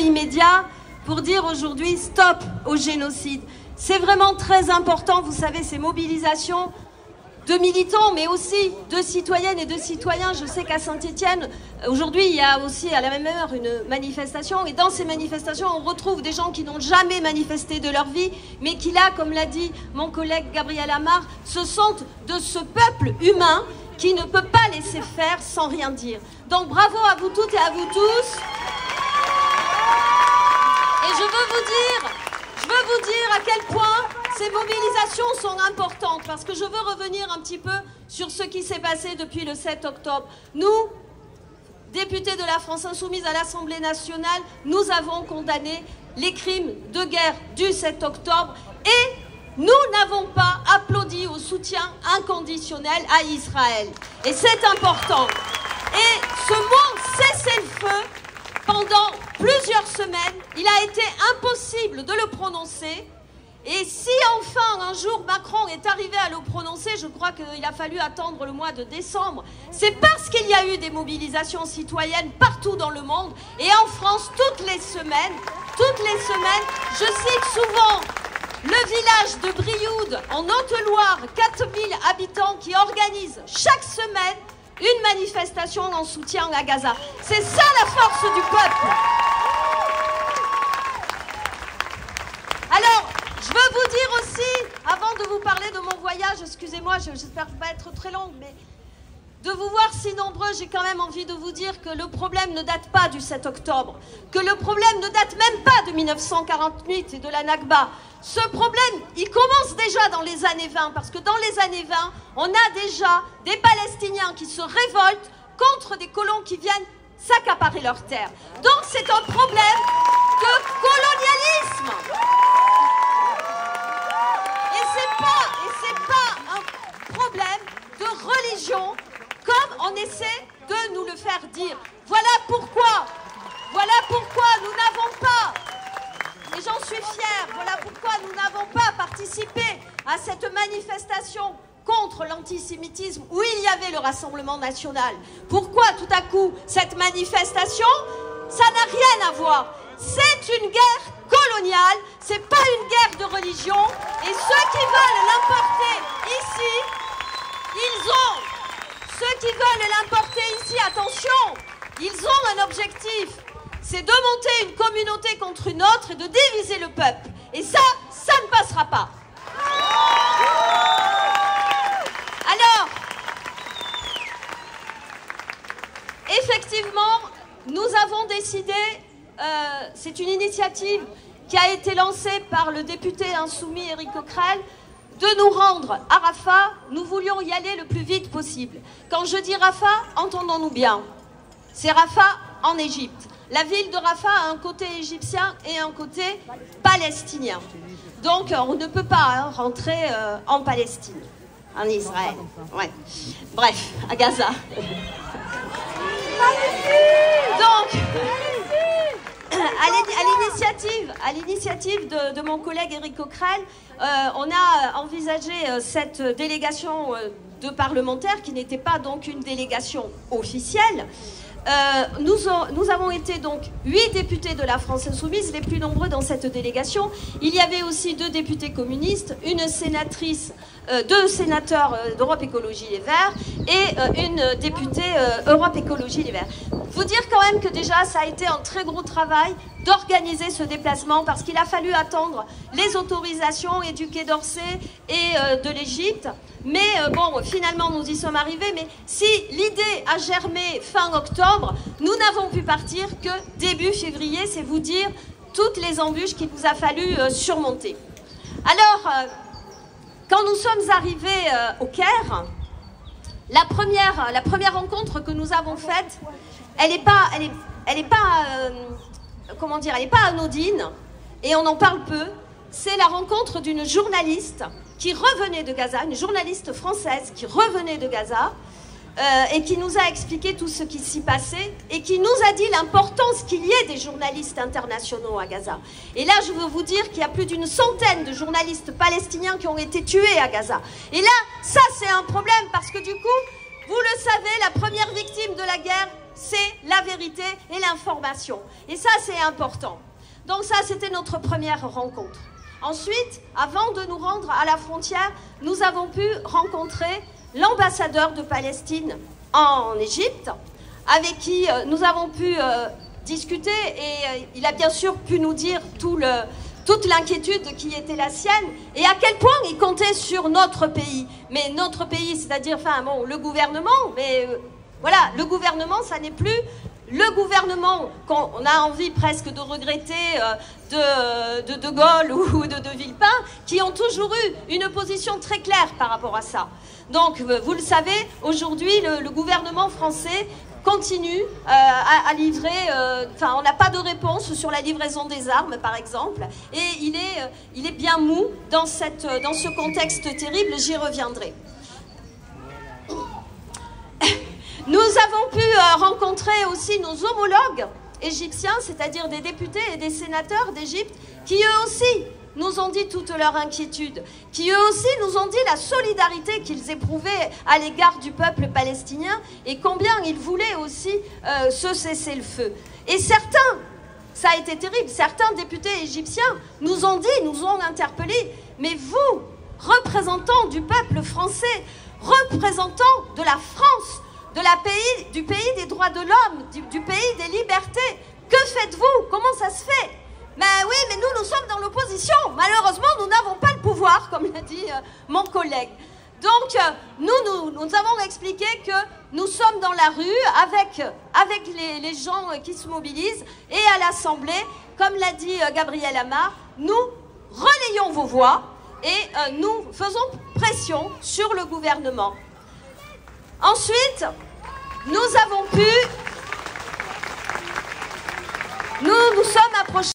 immédiat pour dire aujourd'hui stop au génocide. C'est vraiment très important, vous savez, ces mobilisations de militants, mais aussi de citoyennes et de citoyens. Je sais qu'à Saint-Étienne, aujourd'hui, il y a aussi à la même heure une manifestation. Et dans ces manifestations, on retrouve des gens qui n'ont jamais manifesté de leur vie, mais qui là, comme l'a dit mon collègue Gabriel Amar, se sentent de ce peuple humain qui ne peut pas laisser faire sans rien dire. Donc bravo à vous toutes et à vous tous. Et je veux vous dire à quel point ces mobilisations sont importantes, parce que je veux revenir un petit peu sur ce qui s'est passé depuis le 7 octobre. Nous, députés de la France Insoumise à l'Assemblée nationale, nous avons condamné les crimes de guerre du 7 octobre et nous n'avons pas applaudi au soutien inconditionnel à Israël. Et c'est important. Et ce mot cessez-le-feu, pendant plusieurs semaines, il a été impossible de le prononcer. Et si enfin un jour Macron est arrivé à le prononcer, je crois qu'il a fallu attendre le mois de décembre, c'est parce qu'il y a eu des mobilisations citoyennes partout dans le monde. Et en France, toutes les semaines, je cite souvent le village de Brioude, en Haute-Loire, 4000 habitants qui organisent chaque semaine une manifestation en soutien à Gaza. C'est ça la force du peuple. Alors, je veux vous dire aussi, avant de vous parler de mon voyage, excusez-moi, j'espère ne pas être très longue, mais de vous voir si nombreux, j'ai quand même envie de vous dire que le problème ne date pas du 7 octobre, que le problème ne date même pas de 1948 et de la Nakba. Ce problème, il commence déjà dans les années 20, parce que dans les années 20, on a déjà des Palestiniens qui se révoltent contre des colons qui viennent s'accaparer leurs terres. Donc c'est un problème de colonialisme. Et c'est pas un problème de religion, comme on essaie de nous le faire dire. Voilà pourquoi nous n'avons pas, et j'en suis fière, voilà pourquoi nous n'avons pas participé à cette manifestation contre l'antisémitisme où il y avait le Rassemblement national. Pourquoi tout à coup cette manifestation? Ça n'a rien à voir. C'est une guerre coloniale, c'est pas une guerre de religion, et ceux qui veulent l'importer ici, attention, ils ont un objectif, c'est de monter une communauté contre une autre et de diviser le peuple. Et ça ne passera pas. Alors, effectivement, nous avons décidé, c'est une initiative qui a été lancée par le député insoumis Éric Coquerel, de nous rendre à Rafah. Nous voulions y aller le plus vite possible. Quand je dis Rafah, entendons-nous bien, c'est Rafah en Égypte. La ville de Rafah a un côté égyptien et un côté palestinien. Donc on ne peut pas rentrer en Palestine, en Israël. Ouais. Bref, à Gaza. Donc, à l'initiative de mon collègue Éric Coquerel, on a envisagé cette délégation de parlementaires qui n'était pas donc une délégation officielle. Nous avons été donc 8 députés de la France Insoumise, les plus nombreux dans cette délégation. Il y avait aussi 2 députés communistes, une sénatrice, 2 sénateurs d'Europe Écologie Les Verts et une députée Europe Écologie Les Verts. Vous dire quand même que déjà ça a été un très gros travail d'organiser ce déplacement parce qu'il a fallu attendre les autorisations et du Quai d'Orsay et de l'Égypte. Mais bon, finalement nous y sommes arrivés. Mais si l'idée a germé fin octobre, nous n'avons pu partir que début février. C'est vous dire toutes les embûches qu'il nous a fallu surmonter. Alors, quand nous sommes arrivés au Caire, la première rencontre que nous avons faite, elle n'est pas anodine, et on en parle peu. C'est la rencontre d'une journaliste qui revenait de Gaza, une journaliste française qui revenait de Gaza, et qui nous a expliqué tout ce qui s'y passait, et qui nous a dit l'importance qu'il y ait des journalistes internationaux à Gaza. Et là, je veux vous dire qu'il y a plus d'une centaine de journalistes palestiniens qui ont été tués à Gaza. Et là, ça c'est un problème, parce que du coup, vous le savez, la première victime de la guerre, c'est la vérité et l'information. Et ça, c'est important. Donc ça, c'était notre première rencontre. Ensuite, avant de nous rendre à la frontière, nous avons pu rencontrer l'ambassadeur de Palestine en Égypte, avec qui nous avons pu discuter, et il a bien sûr pu nous dire toute l'inquiétude qui était la sienne, et à quel point il comptait sur notre pays. Mais notre pays, c'est-à-dire, enfin bon, le gouvernement, mais voilà, le gouvernement, ça n'est plus le gouvernement qu'on a envie presque de regretter de Gaulle ou de Villepin, qui ont toujours eu une position très claire par rapport à ça. Donc, vous le savez, aujourd'hui, le gouvernement français continue à livrer, on n'a pas de réponse sur la livraison des armes, par exemple, et il est bien mou dans ce contexte terrible, j'y reviendrai. Nous avons pu rencontrer aussi nos homologues égyptiens, c'est-à-dire des députés et des sénateurs d'Égypte, qui eux aussi nous ont dit toute leur inquiétude, qui eux aussi nous ont dit la solidarité qu'ils éprouvaient à l'égard du peuple palestinien et combien ils voulaient aussi ce cessez-le-feu. Et certains, ça a été terrible, certains députés égyptiens nous ont dit, nous ont interpellés, mais vous, représentants du peuple français, représentants de la France, du pays des droits de l'homme, du pays des libertés, que faites-vous? Comment ça se fait? Ben oui, mais nous sommes dans l'opposition. Malheureusement, nous n'avons pas le pouvoir, comme l'a dit mon collègue. Donc, nous avons expliqué que nous sommes dans la rue avec les gens qui se mobilisent, et à l'Assemblée, comme l'a dit Gabriel Amar, nous relayons vos voix et nous faisons pression sur le gouvernement. Ensuite, nous avons pu... Nous sommes approchés...